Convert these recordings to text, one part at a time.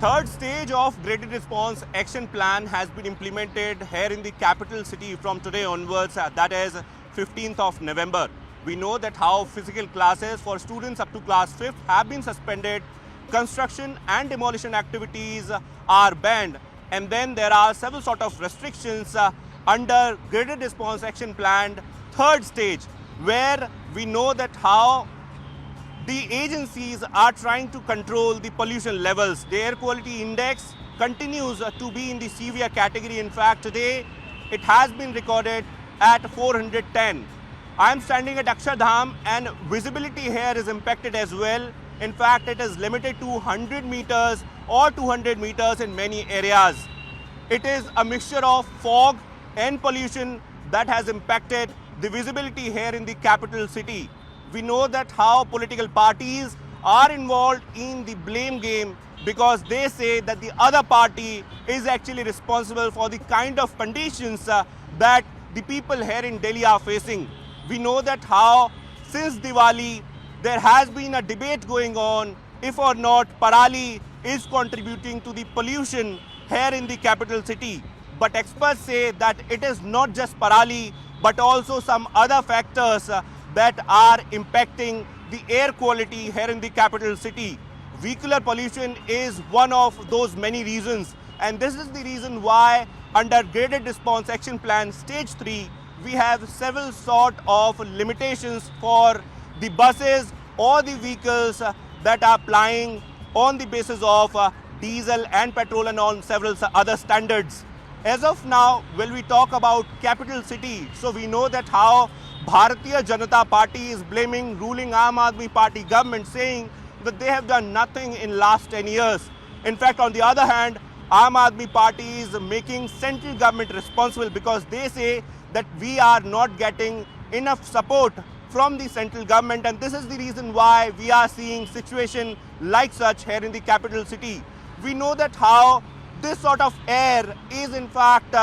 Third stage of graded response action plan has been implemented here in the capital city from today onwards, that is 15th of November. We know that how physical classes for students up to class 5th have been suspended, construction and demolition activities are banned, and then there are several sort of restrictions under graded response action plan third stage, where we know that how the agencies are trying to control the pollution levels. The air quality index continues to be in the severe category. In fact, today it has been recorded at 410. I am standing at Akshardham and visibility here is impacted as well. In fact, it is limited to 100 meters or 200 meters in many areas. It is a mixture of fog and pollution that has impacted the visibility here in the capital city. We know that how political parties are involved in the blame game because they say that the other party is actually responsible for the kind of conditions that the people here in Delhi are facing. We know that how since Diwali there has been a debate going on if or not Parali is contributing to the pollution here in the capital city. But experts say that it is not just Parali but also some other factors that are impacting the air quality here in the capital city. Vehicular pollution is one of those many reasons, and this is the reason why under graded response action plan stage 3 we have several sort of limitations for the buses or the vehicles that are plying on the basis of diesel and petrol and on several other standards. As of now, when we talk about capital city, so we know that how Bharatiya Janata Party is blaming ruling Aam Aadmi Party government, saying that they have done nothing in last 10 years. In fact, on the other hand, Aam Aadmi Party is making central government responsible because they say that we are not getting enough support from the central government, and this is the reason why we are seeing situation like such here in the capital city. We know that how this sort of air is in fact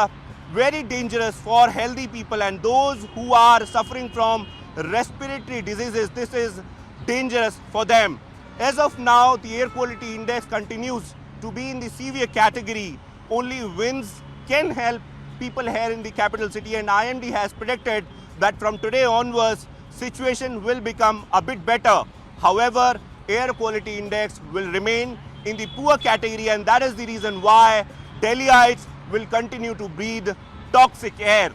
very dangerous for healthy people and those who are suffering from respiratory diseases. This is dangerous for them. As of now, the air quality index continues to be in the severe category. Only winds can help people here in the capital city, and IMD has predicted that from today onwards situation will become a bit better. However, air quality index will remain in the poor category, and that is the reason why Delhiites will continue to breathe toxic air.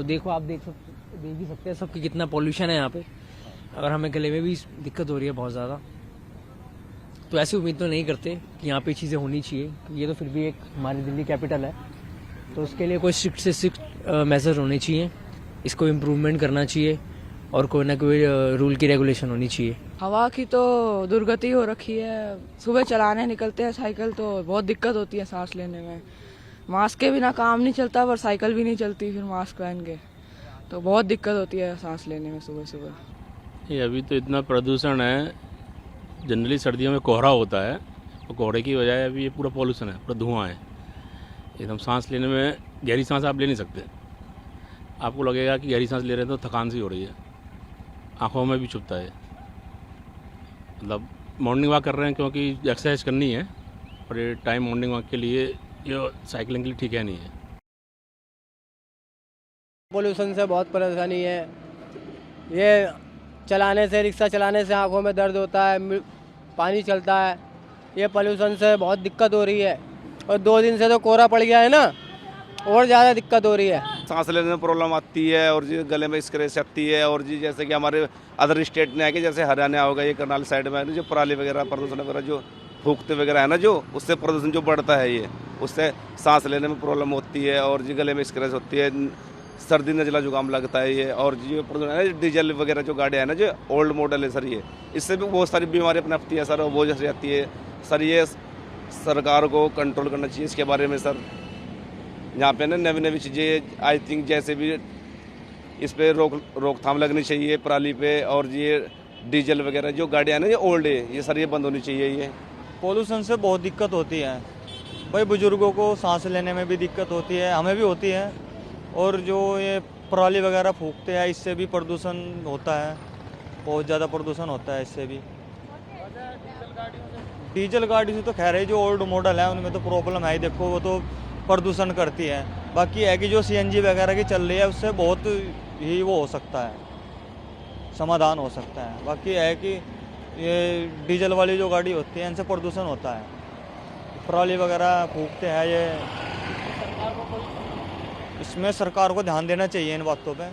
देखो आप देख ही सकते हैं सब कि कितना pollution है यहाँ पे, अगर हमें गले में भी दिक्कत हो रही है बहुत ज़्यादा। तो ऐसी उम्मीद तो नहीं करते कि यहाँ पे चीज़ें होनी चाहिए, ये तो फिर भी एक हमारी दिल्ली कैपिटल है, तो उसके लिए कोई स्ट्रिक्ट से स्ट्रिक्ट मेजर होने चाहिए, इसको इम्प्रूवमेंट करना चाहिए और कोई ना कोई रूल की रेगुलेशन होनी चाहिए। हवा की तो दुर्गति हो रखी है, सुबह चलाने निकलते हैं साइकिल तो बहुत दिक्कत होती है सांस लेने में, मास्क के बिना काम नहीं चलता और साइकिल भी नहीं चलती फिर मास्क पहन के, तो बहुत दिक्कत होती है सांस लेने में सुबह सुबह। ये अभी तो इतना प्रदूषण है, जनरली सर्दियों में कोहरा होता है, और कोहरे की वजह अभी ये पूरा पॉल्यूशन है, पूरा धुआं है, एकदम सांस लेने में गहरी सांस आप ले नहीं सकते, आपको लगेगा कि गहरी सांस ले रहे हैं तो थकान सी हो रही है, आँखों में भी चुभता है। मतलब मॉर्निंग वॉक कर रहे हैं क्योंकि एक्सरसाइज करनी है, और ये टाइम मॉर्निंग वॉक के लिए ये साइकिलिंग के लिए ठीक है नहीं है। पोल्यूशन से बहुत परेशानी है, ये चलाने से, रिक्शा चलाने से आंखों में दर्द होता है, पानी चलता है, ये पोल्यूशन से बहुत दिक्कत हो रही है, और 2 दिन से तो कोहरा पड़ गया है ना, और ज़्यादा दिक्कत हो रही है। सांस लेने में प्रॉब्लम आती है और जी गले में स्क्रैच आती है, और जी जैसे कि हमारे अदर स्टेट में है कि जैसे हरियाणा होगा, ये करनाल साइड में है जो पराली वगैरह प्रदूषण वगैरह जो फूकते वगैरह है ना, जो उससे प्रदूषण जो बढ़ता है, ये उससे सांस लेने में प्रॉब्लम होती है, और जी गले में स्क्रैच होती है, सर्दी नजला जुकाम लगता है ये, और जी प्रदूषण है डीजल वगैरह जो गाड़ियाँ है ना, जो ओल्ड मॉडल है सर, ये इससे भी बहुत सारी बीमारियाँ पनपती है सर, वो जैसे आती है सर। ये सरकार को कंट्रोल करना चाहिए इसके बारे में सर। यहाँ पे ना नवी नवी चीज़ें आई थिंक जैसे भी इस पे रोकथाम लगनी चाहिए पराली पे, और ये डीजल वगैरह जो गाड़ियाँ हैं ना ये ओल्ड है, ये सर ये बंद होनी चाहिए। ये पोल्यूशन से बहुत दिक्कत होती है भाई, बुजुर्गों को सांस लेने में भी दिक्कत होती है, हमें भी होती है, और जो ये पराली वगैरह फूकते हैं इससे भी प्रदूषण होता है, बहुत ज़्यादा प्रदूषण होता है इससे भी। डीजल गाड़ी से तो खैर है, जो ओल्ड मॉडल है उनमें तो प्रॉब्लम है ही, देखो वो तो प्रदूषण करती है। बाकी है कि जो सीएनजी वगैरह की चल रही है उससे बहुत ही वो हो सकता है, समाधान हो सकता है। बाकी है कि ये डीजल वाली जो गाड़ी होती है इनसे प्रदूषण होता है, पराली वगैरह फूकते हैं, ये इसमें सरकार को ध्यान देना चाहिए इन बातों पे।